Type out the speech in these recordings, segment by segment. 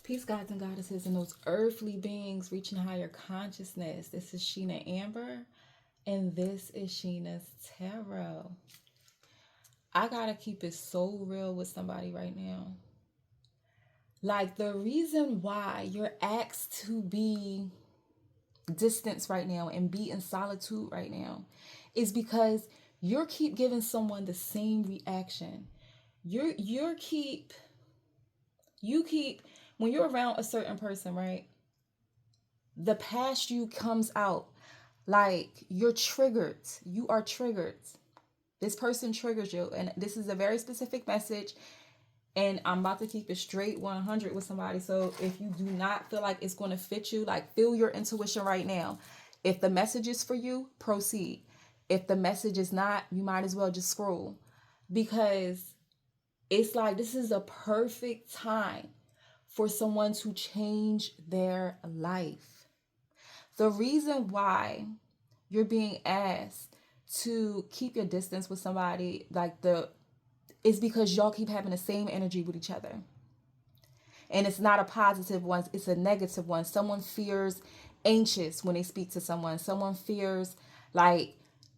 Peace, gods and goddesses, and those earthly beings reaching higher consciousness. This is Sheena Amber, and this is Sheena's Tarot. I gotta keep it so real with somebody right now. Like, the reason why you're asked to be distance right now and be in solitude right now is because you keep giving someone the same reaction. You keep when you're around a certain person, right? The past you comes out. Like, you're triggered. You are triggered. This person triggers you. And this is a very specific message. And I'm about to keep it straight 100 with somebody. So if you do not feel like it's going to fit you, like, feel your intuition right now. If the message is for you, proceed. If the message is not, you might as well just scroll. Because it's like, this is a perfect time for someone to change their life. The reason why you're being asked to keep your distance with somebody, is because y'all keep having the same energy with each other. And it's not a positive one, it's a negative one. Someone fears anxious when they speak to someone. Someone fears, like,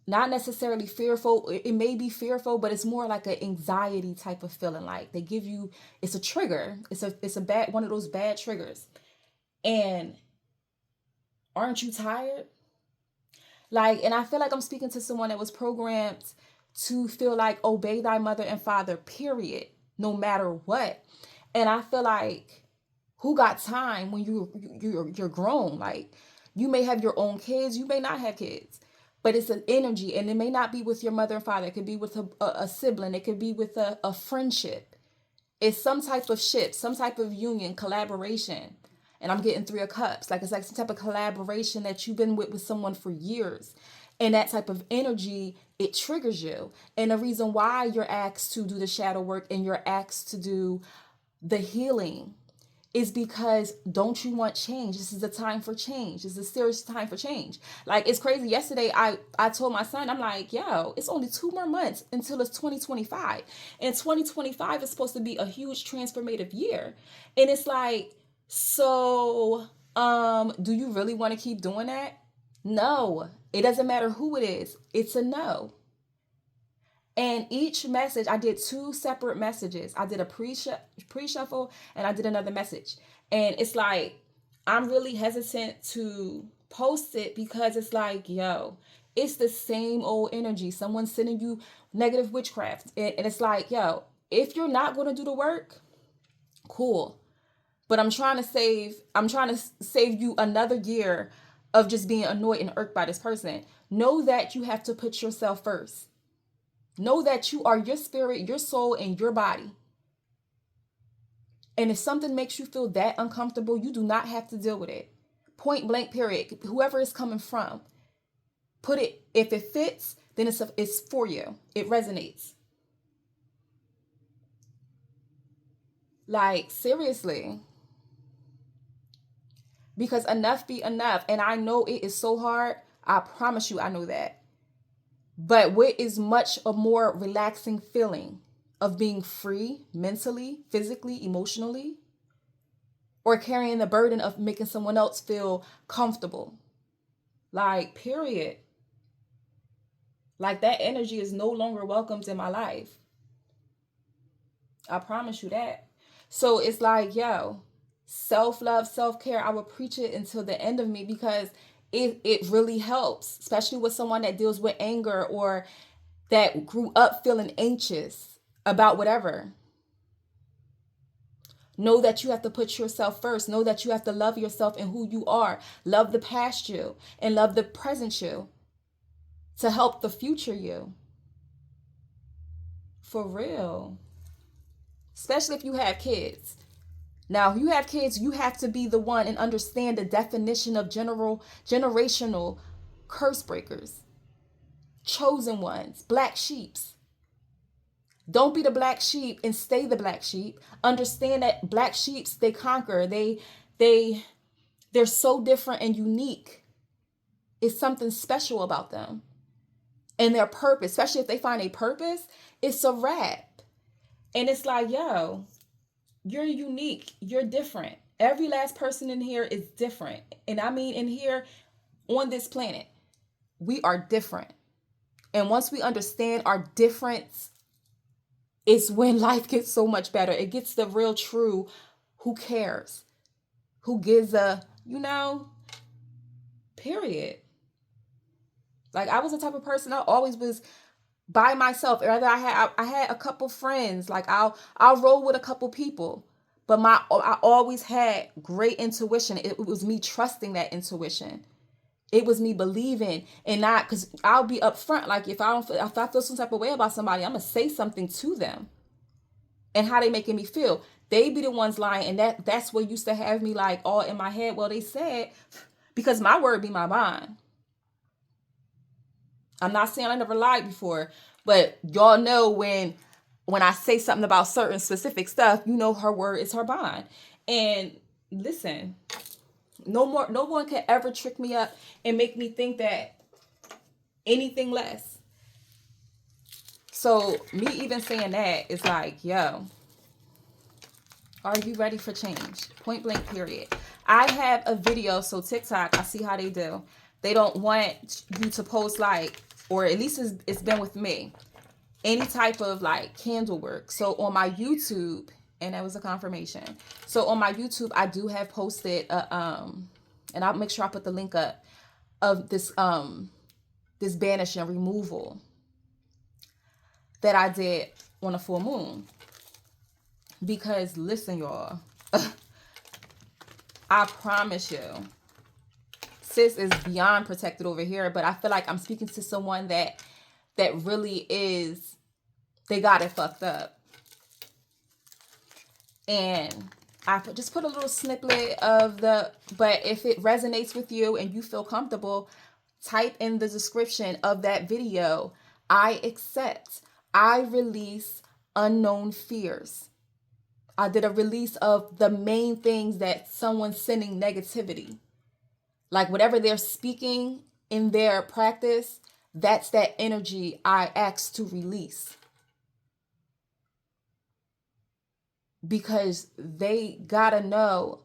not necessarily fearful. It may be fearful, but it's more like an anxiety type of feeling. Like, they give you, it's a trigger. It's a bad, one of those bad triggers. And aren't you tired? Like, and I feel like I'm speaking to someone that was programmed to feel like obey thy mother and father, period, no matter what. And I feel like, who got time when you're grown? Like, you may have your own kids, you may not have kids, but it's an energy, and it may not be with your mother and father. It could be with a sibling. It could be with a friendship. It's some type of ship, some type of union, collaboration. And I'm getting 3 of Cups. Like, it's like some type of collaboration that you've been with someone for years. And that type of energy, it triggers you. And the reason why you're asked to do the shadow work and you're asked to do the healing is because, don't you want change? This is a time for change. This is a serious time for change. Like, it's crazy. Yesterday, I told my son, I'm like, yo, it's only 2 more months until it's 2025. And 2025 is supposed to be a huge transformative year. And it's like, so, do you really want to keep doing that? No. It doesn't matter who it is. It's a no. And each message, I did 2 separate messages. I did a pre-shuffle and I did another message. And it's like, I'm really hesitant to post it because it's like, yo, it's the same old energy. Someone's sending you negative witchcraft. And it's like, yo, if you're not going to do the work, cool. But I'm trying to save you another year of just being annoyed and irked by this person. Know that you have to put yourself first. Know that you are your spirit, your soul, and your body. And if something makes you feel that uncomfortable, you do not have to deal with it. Point blank, period. Whoever it's coming from, put it, if it fits, then it's for you. It resonates. Like, seriously. Because enough be enough. And I know it is so hard. I promise you, I know that. But what is much a more relaxing feeling of being free mentally, physically, emotionally, or carrying the burden of making someone else feel comfortable? Like, period. Like, that energy is no longer welcomed in my life. I promise you that. So it's like, yo, self-love, self-care, I will preach it until the end of me, because it really helps, especially with someone that deals with anger or that grew up feeling anxious about whatever. Know that you have to put yourself first. Know that you have to love yourself and who you are. Love the past you and love the present you to help the future you. For real. Especially if you have kids. Now, if you have kids, you have to be the one and understand the definition of generational curse breakers, chosen ones, black sheeps. Don't be the black sheep and stay the black sheep. Understand that black sheeps, they conquer. They're so different and unique. It's something special about them. And their purpose, especially if they find a purpose, it's a wrap. And it's like, yo, you're unique. You're different. Every last person in here is different. And I mean, in here on this planet, we are different. And once we understand our difference, it's when life gets so much better. It gets the real true who cares, who gives a, period. Like, I was the type of person, I always was by myself. Rather, I had a couple friends. Like, I'll roll with a couple people. But I always had great intuition. It was me trusting that intuition. It was me believing and not, because I'll be upfront. Like, if I feel some type of way about somebody, I'm gonna say something to them and how they making me feel. They be the ones lying, and that's what used to have me like all in my head. Well, they said, because my word be my bond. I'm not saying I never lied before, but y'all know when I say something about certain specific stuff, her word is her bond. And listen, no one can ever trick me up and make me think that anything less. So me even saying that is like, yo, are you ready for change? Point blank, period. I have a video, so TikTok, I see how they do. They don't want you to post, like, or at least it's been with me, any type of like candle work. So on my YouTube, and that was a confirmation. So on my YouTube, I do have posted and I'll make sure I put the link up of this banish and removal that I did on a full moon. Because listen, y'all, I promise you, sis is beyond protected over here. But I feel like I'm speaking to someone that really is, they got it fucked up. And I just put a little snippet of but if it resonates with you and you feel comfortable, type in the description of that video, I accept, I release unknown fears. I did a release of the main things that someone's sending negativity. Like, whatever they're speaking in their practice, that's that energy I asked to release. Because they gotta know,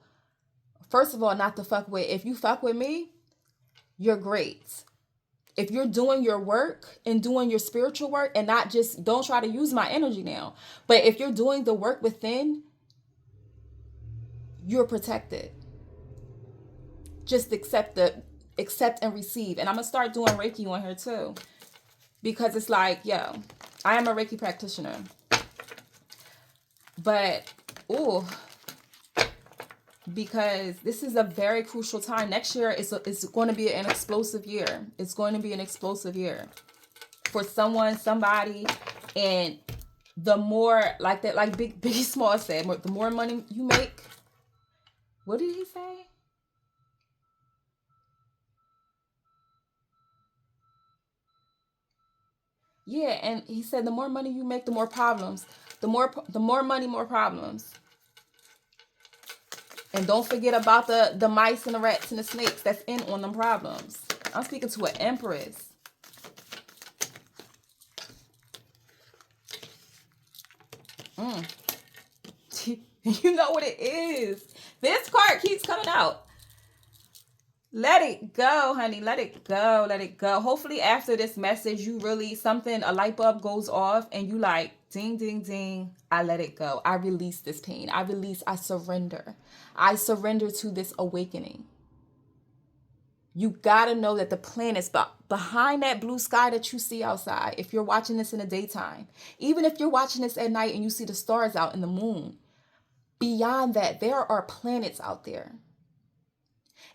first of all, not to fuck with. If you fuck with me, you're great. If you're doing your work and doing your spiritual work, and not just, don't try to use my energy now, but if you're doing the work within, you're protected. Just accept and receive. And I'm gonna start doing Reiki on here too, because it's like, yo, I am a Reiki practitioner. But because this is a very crucial time. Next year it's going to be an explosive year. It's going to be an explosive year for somebody. And the more, like that, like Biggie Small said, the more money you make. What did he say? Yeah, and he said the more money you make, the more problems. The more money, more problems. And don't forget about the mice and the rats and the snakes that's in on them problems. I'm speaking to an empress. You know what it is. This card keeps coming out. Let it go, honey. Let it go. Let it go. Hopefully after this message, you really, a light bulb goes off and you like, ding, ding, ding. I let it go. I release this pain. I surrender. I surrender to this awakening. You got to know that the planets behind that blue sky that you see outside, if you're watching this in the daytime, even if you're watching this at night and you see the stars out and the moon, beyond that, there are planets out there.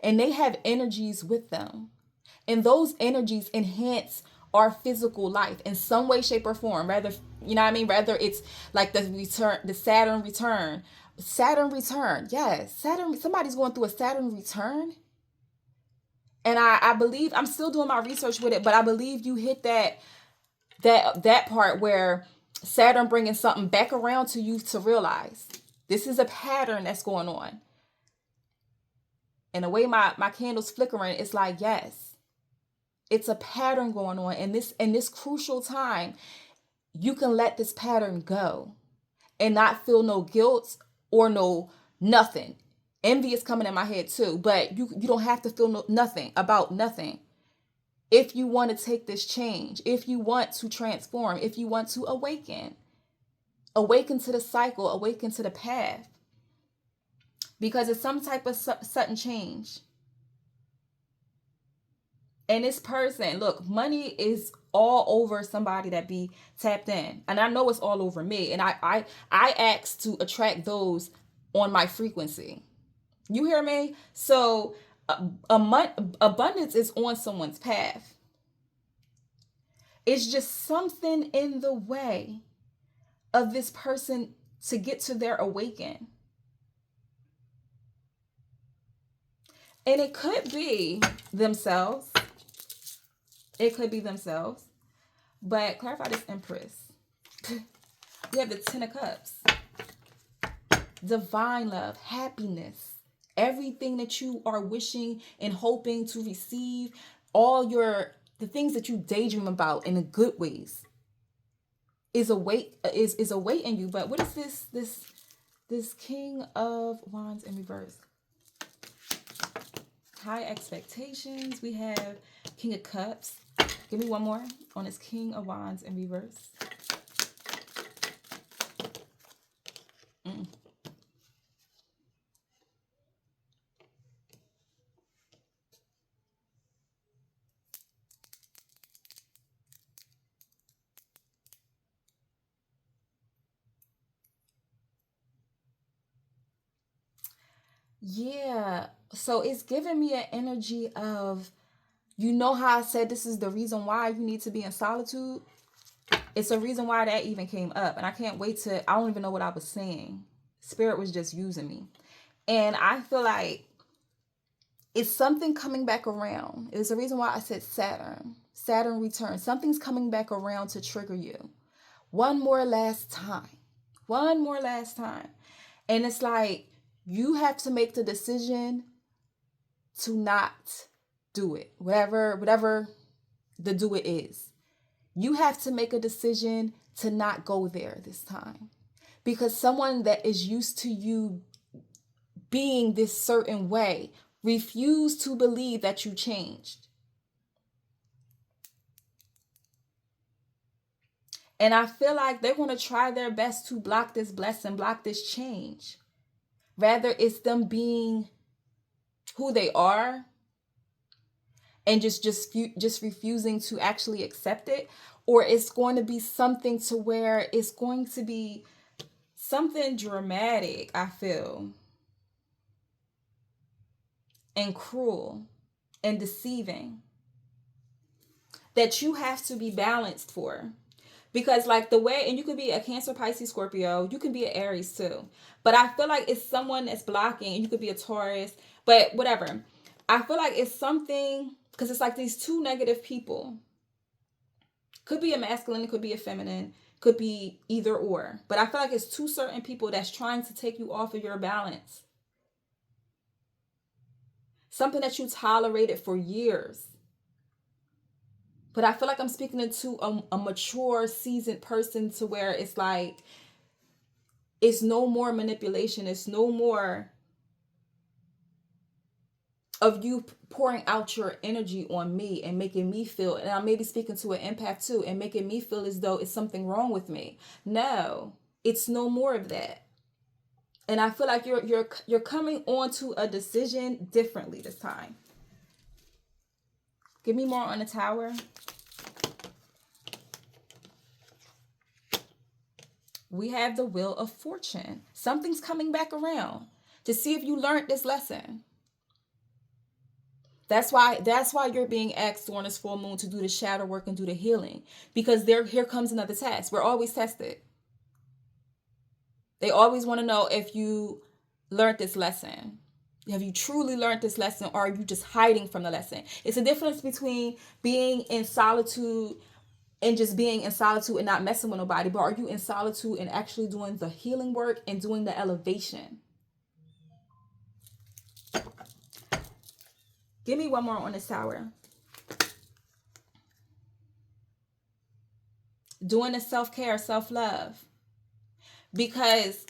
And they have energies with them. And those energies enhance our physical life in some way, shape, or form. Rather, you know what I mean? Rather it's like the Saturn return. Saturn return. Yes. Somebody's going through a Saturn return. And I believe, I'm still doing my research with it, but I believe you hit that part where Saturn bringing something back around to you to realize this is a pattern that's going on. And the way my candle's flickering, it's like, yes, it's a pattern going on. And this crucial time, you can let this pattern go and not feel no guilt or no nothing. Envy is coming in my head too, but you don't have to feel nothing about nothing. If you want to take this change, if you want to transform, if you want to awaken to the cycle, awaken to the path, because it's some type of sudden change. And this person, look, money is all over somebody that be tapped in, and I know it's all over me. And I ask to attract those on my frequency. You hear me? So abundance is on someone's path. It's just something in the way of this person to get to their awaken. And it could be themselves. It could be themselves. But clarify this Empress. We have the Ten of Cups. Divine love, happiness, everything that you are wishing and hoping to receive, all the things that you daydream about in the good ways is awaiting you. But what is this King of Wands in reverse? High expectations. We have King of Cups. Give me one more on this King of Wands in reverse. Yeah. So it's giving me an energy of, you know how I said this is the reason why you need to be in solitude? It's a reason why that even came up. And I can't wait to, I don't even know what I was saying. Spirit was just using me. And I feel like it's something coming back around. It's the reason why I said Saturn. Saturn returns. Something's coming back around to trigger you. One more last time. One more last time. And it's like, you have to make the decision to not do it. Whatever the do it is. You have to make a decision to not go there this time. Because someone that is used to you being this certain way refuse to believe that you changed. And I feel like they're going to try their best to block this blessing, block this change. Rather, it's them being who they are and just refusing to actually accept it. Or it's going to be something to where it's going to be something dramatic, I feel, and cruel and deceiving that you have to be balanced for. Because like the way, and you could be a Cancer, Pisces, Scorpio, you can be an Aries too. But I feel like it's someone that's blocking, and you could be a Taurus, but whatever. I feel like it's something, because it's like these two negative people. Could be a masculine, it could be a feminine, could be either or. But I feel like it's two certain people that's trying to take you off of your balance. Something that you tolerated for years. But I feel like I'm speaking into a mature, seasoned person to where it's like, it's no more manipulation. It's no more of you pouring out your energy on me and making me feel, and I may be speaking to an empath too, and making me feel as though it's something wrong with me. No, it's no more of that. And I feel like you're coming on to a decision differently this time. Give me more on the Tower. We have the Wheel of Fortune. Something's coming back around to see if you learned this lesson. That's why you're being asked during this full moon to do the shadow work and do the healing. Because here comes another test. We're always tested. They always want to know if you learned this lesson. Have you truly learned this lesson, or are you just hiding from the lesson? It's a difference between being in solitude and just being in solitude and not messing with nobody. But are you in solitude and actually doing the healing work and doing the elevation? Give me one more on this Tower. Doing the self-care, self-love. Because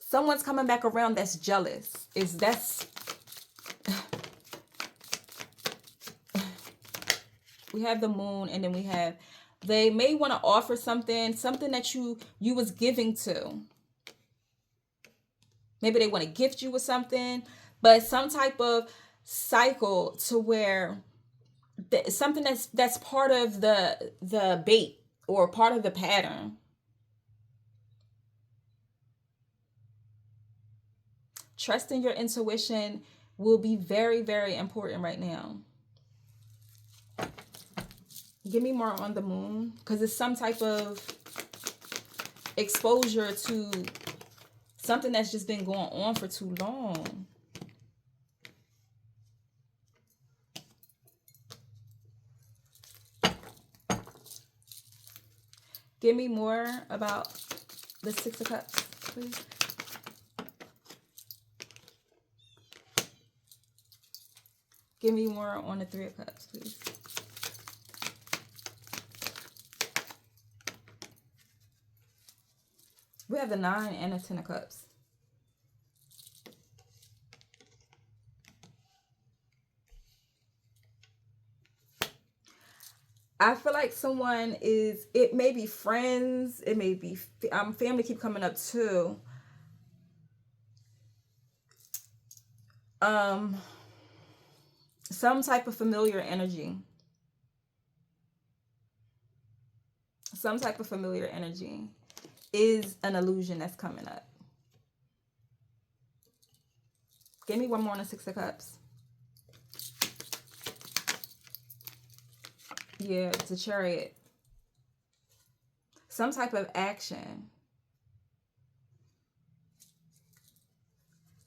Someone's coming back around that's jealous. We have the moon, and then we have, they may want to offer something that you was giving to. Maybe they want to gift you with something, but some type of cycle to where something that's part of the bait or part of the pattern. Trusting your intuition will be very, very important right now. Give me more on the moon, because it's some type of exposure to something that's just been going on for too long. Give me more about the Six of Cups, please. Give me more on the Three of Cups, please. We have the Nine and the Ten of Cups. I feel like someone is, it may be friends, it may be family keep coming up too. Some type of familiar energy. Some type of familiar energy is an illusion that's coming up. Give me one more on the Six of Cups. Yeah, it's a Chariot. Some type of action.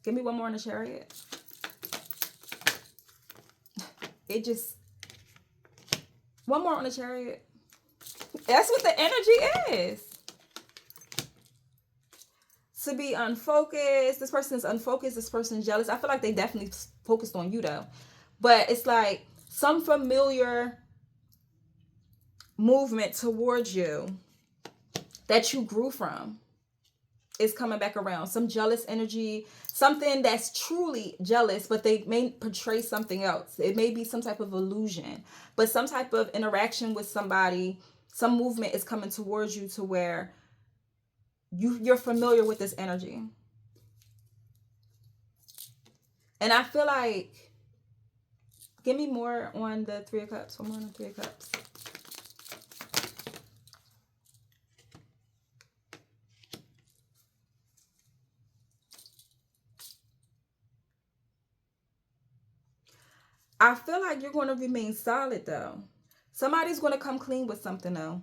Give me one more on the Chariot. It just, one more on the Chariot. That's what the energy is. To be unfocused. This person is unfocused. This person is jealous. I feel like they definitely focused on you though. But it's like some familiar movement towards you that you grew from is coming back around. Some jealous energy, something that's truly jealous, but they may portray something else. It may be some type of illusion, but some type of interaction with somebody, some movement is coming towards you to where you're familiar with this energy. And I feel like, give me more on the Three of Cups. One more on the Three of Cups. I feel like you're going to remain solid though. Somebody's going to come clean with something though.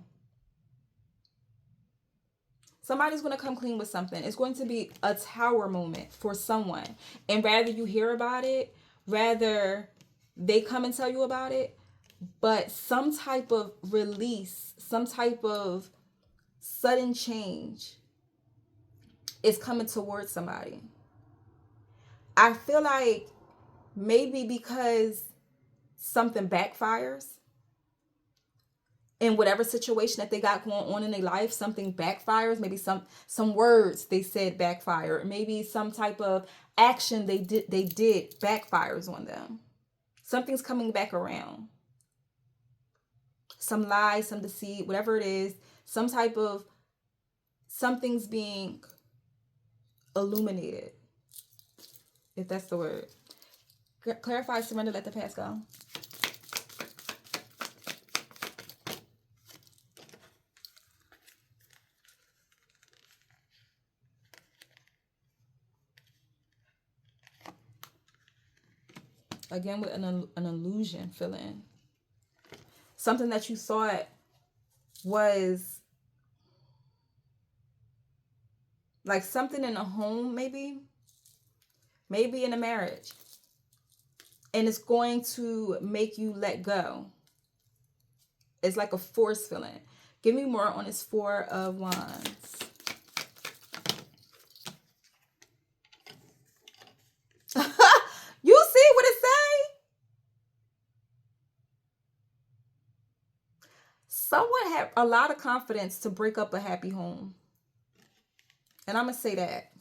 Somebody's going to come clean with something. It's going to be a tower moment for someone. And rather you hear about it, rather they come and tell you about it, but some type of release, some type of sudden change is coming towards somebody. I feel like maybe because something backfires in whatever situation that they got going on in their life, something backfires. Maybe some words they said backfire. Maybe some type of action they did backfires on them. Something's coming back around. Some lie, some deceit, whatever it is, some type of something's being illuminated, if that's the word. Clarify, surrender, let the past go. Again, with an illusion feeling. Something that you thought was like something in a home, maybe in a marriage. And it's going to make you let go. It's like a force feeling. Give me more on this Four of Wands. You see what it say? Someone had a lot of confidence to break up a happy home. And I'm going to say that.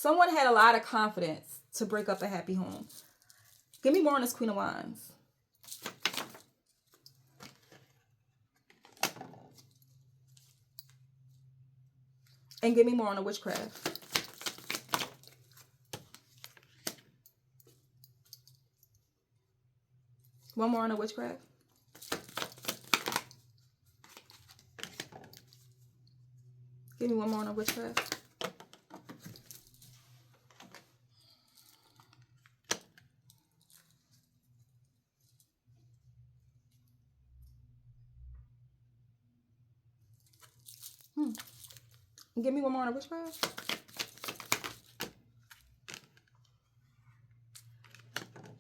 Someone had a lot of confidence to break up a happy home. Give me more on this Queen of Wands. And give me more on the witchcraft. One more on the witchcraft. Give me one more on the witchcraft. Give me one more on the witchcraft.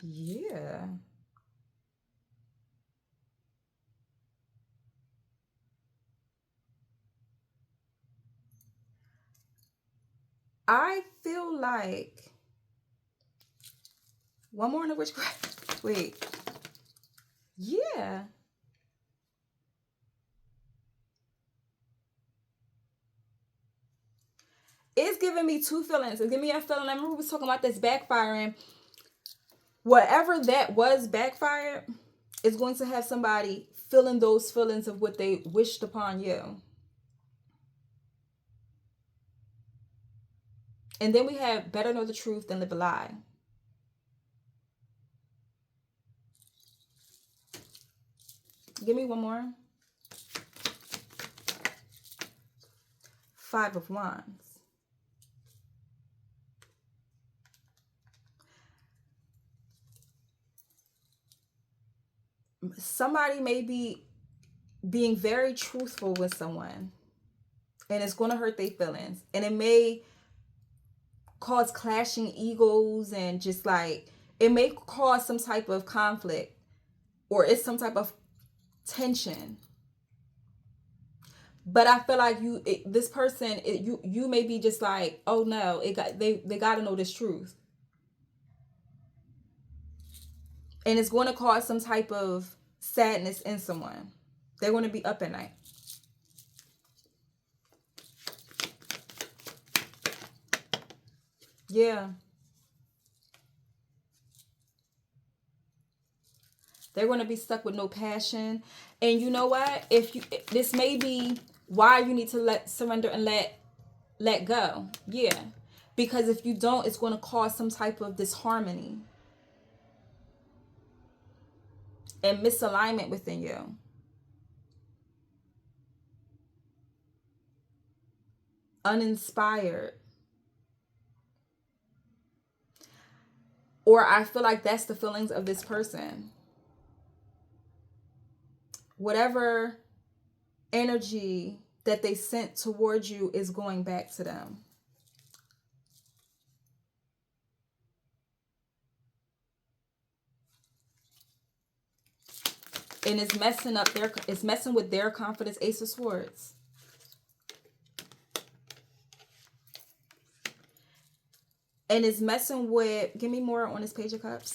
Yeah. I feel like one more on the witchcraft. Wait. Yeah. It's giving me two feelings. It's giving me a feeling. I remember we was talking about this backfiring. Whatever that was backfired is going to have somebody feeling those feelings of what they wished upon you. And then we have better know the truth than live a lie. Give me one more. Five of Wands. Somebody may be being very truthful with someone, and it's going to hurt their feelings. And it may cause clashing egos, and just like it may cause some type of conflict, or it's some type of tension. But I feel like this person, you may be just like, oh no, they got to know this truth, and it's going to cause some type of sadness in someone. They're going to be up at night. Yeah. They're going to be stuck with no passion. And you know what? This may be why you need to surrender and let go. Yeah. Because if you don't, it's going to cause some type of disharmony and misalignment within you. Uninspired. Or I feel like that's the feelings of this person. Whatever energy that they sent towards you is going back to them. And it's messing with their confidence. Ace of Swords. And it's messing with, give me more on this Page of Cups.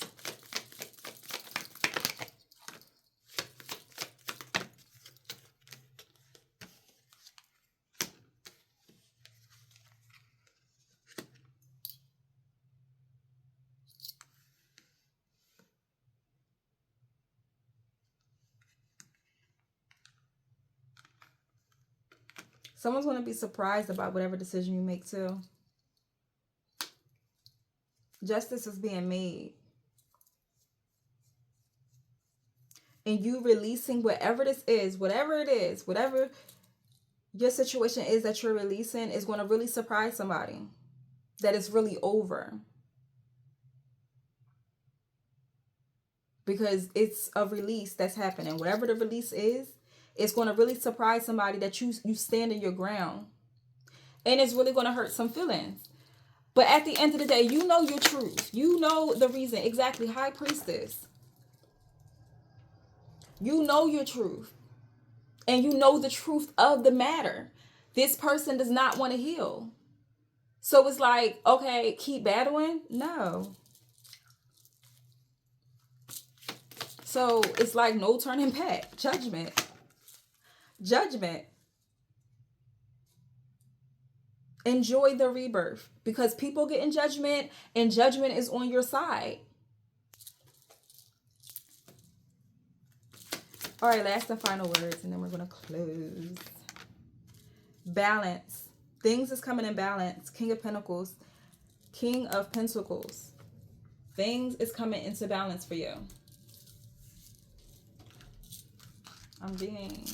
Someone's going to be surprised about whatever decision you make too. Justice is being made. And you releasing whatever this is, whatever it is, whatever your situation is that you're releasing is going to really surprise somebody. That it's really over. Because it's a release that's happening. Whatever the release is, it's going to really surprise somebody that you stand in your ground. And it's really going to hurt some feelings. But at the end of the day, you know your truth. You know the reason. Exactly. High Priestess. You know your truth. And you know the truth of the matter. This person does not want to heal. So it's like, okay, keep battling? No. So it's like no turning back. Judgment. Judgment. Enjoy the rebirth, because people get in judgment and judgment is on your side. All right, last and final words, and then we're going to close. Balance. Things is coming in balance. King of Pentacles. King of Pentacles. Things is coming into balance for you. I'm being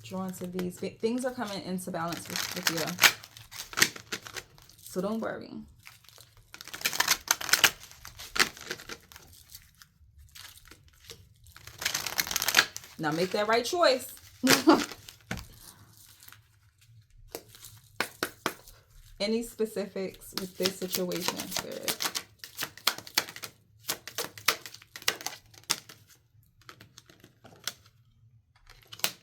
drawn to these. Things are coming into balance with you. So don't worry. Now make that right choice. Any specifics with this situation, Spirit?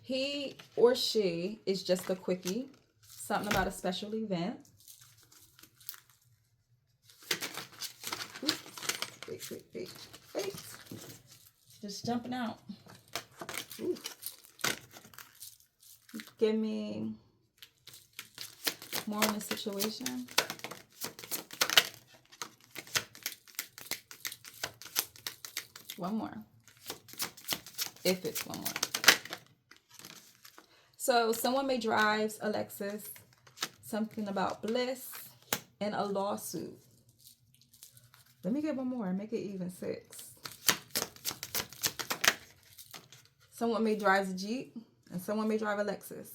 He or she is just a quickie. Something about a special event. Oops. Wait. Just jumping out. Ooh. Give me more on the situation. One more. If it's one more. So someone may drive a Lexus. Something about bliss and a lawsuit. Let me get one more. Make it even 6. Someone may drive a Jeep and someone may drive a Lexus.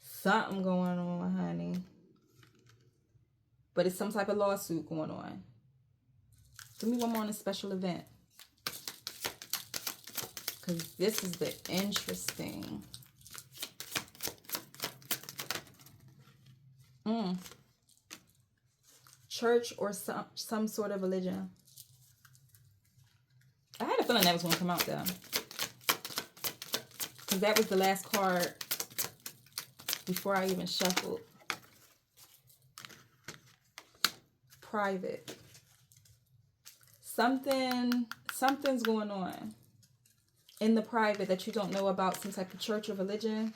Something going on, honey. But it's some type of lawsuit going on. Give me one more on a special event. Because this is the interesting. Church or some sort of religion. I had a feeling that was going to come out though. Because that was the last card before I even shuffled. Private. Something's going on in the private that you don't know about, some type of church or religion.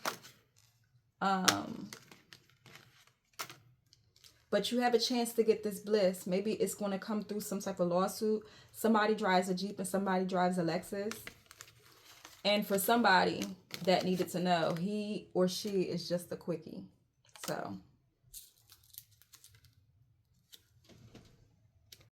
But you have a chance to get this bliss. Maybe it's going to come through some type of lawsuit. Somebody drives a Jeep and somebody drives a Lexus. And for somebody that needed to know, he or she is just a quickie. So